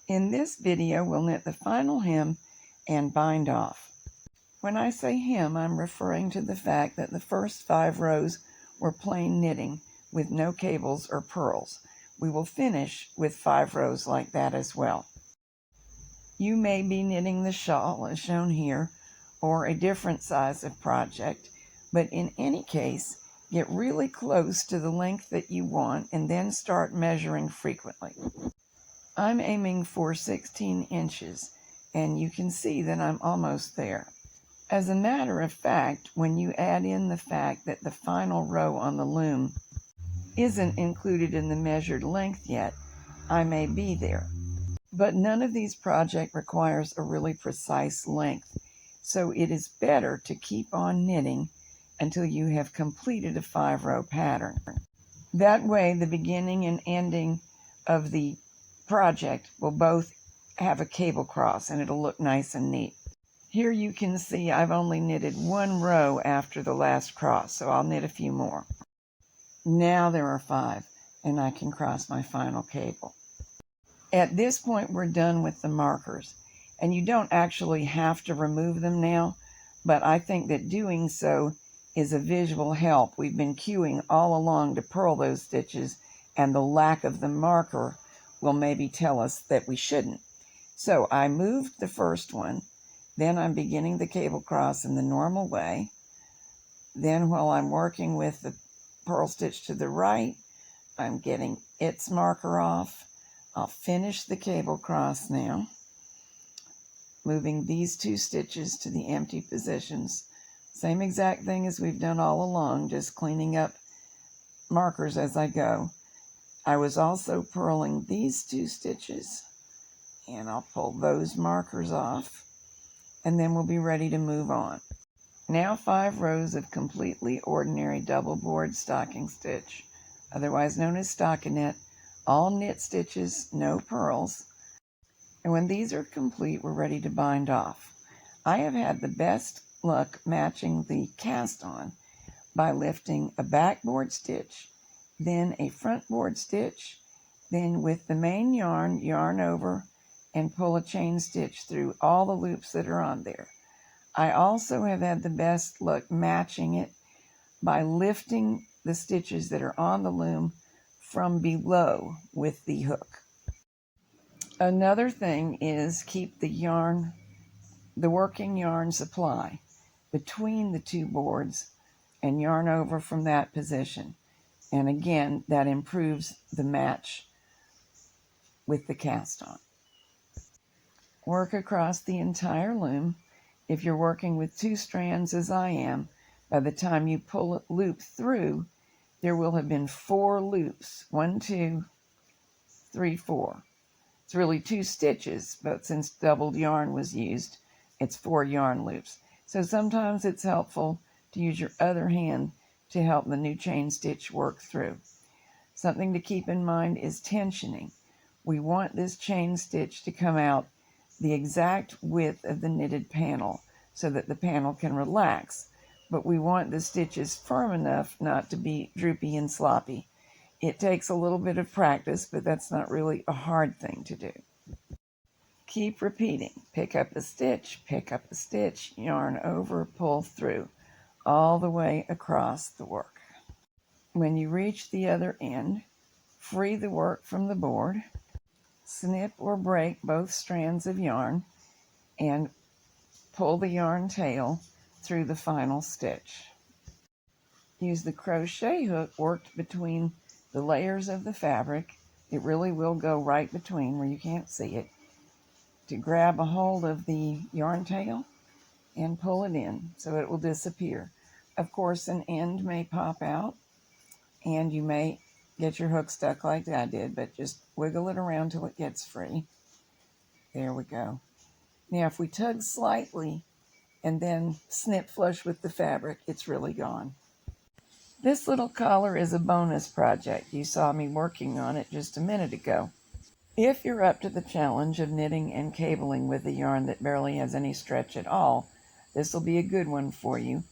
In this video, we'll knit the final hem and bind off. When I say hem, I'm referring to the fact that the first 5 rows were plain knitting with no cables or purls. We will finish with 5 rows like that as well. You may be knitting the shawl as shown here, or a different size of project, but in any case, get really close to the length that you want and then start measuring frequently. I'm aiming for 16 inches, and you can see that I'm almost there. As a matter of fact, when you add in the fact that the final row on the loom isn't included in the measured length yet, I may be there. But none of these projects requires a really precise length, so it is better to keep on knitting until you have completed a 5-row pattern. That way, the beginning and ending of the project will both have a cable cross and it'll look nice and neat. Here you can see I've only knitted 1 row after the last cross, so I'll knit a few more. Now there are 5, and I can cross my final cable. At this point, we're done with the markers, and you don't actually have to remove them now, but I think that doing so is a visual help. We've been queuing all along to purl those stitches, and the lack of the marker will maybe tell us that we shouldn't. So I moved the first one, then I'm beginning the cable cross in the normal way. Then while I'm working with the purl stitch to the right, I'm getting its marker off. I'll finish the cable cross now, moving these 2 stitches to the empty positions. Same exact thing as we've done all along, just cleaning up markers as I go. I was also purling these 2 stitches, and I'll pull those markers off, and then we'll be ready to move on. Now 5 rows of completely ordinary double board stocking stitch, otherwise known as stockinette, all knit stitches, no purls. And when these are complete, we're ready to bind off. I have had the best luck matching the cast on by lifting a backboard stitch, then a front board stitch, then with the main yarn, yarn over and pull a chain stitch through all the loops that are on there. I also have had the best luck matching it by lifting the stitches that are on the loom from below with the hook. Another thing is keep the yarn, the working yarn supply between the 2 boards and yarn over from that position. And again, that improves the match with the cast on. Work across the entire loom. If you're working with 2 strands as I am, by the time you pull a loop through, there will have been 4 loops. 1, 2, 3, 4. It's really 2 stitches, but since doubled yarn was used, it's 4 yarn loops. So sometimes it's helpful to use your other hand to help the new chain stitch work through. Something to keep in mind is tensioning. We want this chain stitch to come out the exact width of the knitted panel so that the panel can relax, but we want the stitches firm enough not to be droopy and sloppy. It takes a little bit of practice, but that's not really a hard thing to do. Keep repeating. Pick up a stitch, yarn over, pull through, all the way across the work. When you reach the other end, free the work from the board, snip or break both strands of yarn, and pull the yarn tail through the final stitch. Use the crochet hook worked between the layers of the fabric. It really will go right between where you can't see it, to grab a hold of the yarn tail and pull it in so it will disappear. Of course, an end may pop out and you may get your hook stuck like I did, but just wiggle it around till it gets free. There we go. Now, if we tug slightly and then snip flush with the fabric, it's really gone. This little collar is a bonus project. You saw me working on it just a minute ago. If you're up to the challenge of knitting and cabling with a yarn that barely has any stretch at all, this will be a good one for you.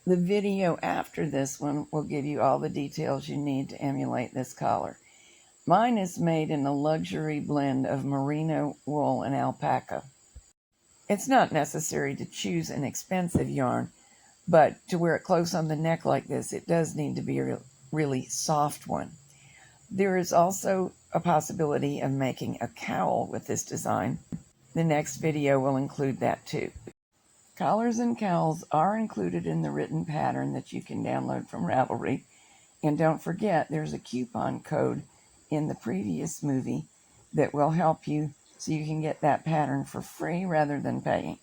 The video after this one will give you all the details you need to emulate this collar. Mine is made in a luxury blend of merino wool and alpaca. It's not necessary to choose an expensive yarn, but to wear it close on the neck like this, it does need to be a really soft one. There is also a possibility of making a cowl with this design. The next video will include that too. Collars and cowls are included in the written pattern that you can download from Ravelry. And don't forget, there's a coupon code in the previous movie that will help you so you can get that pattern for free rather than paying.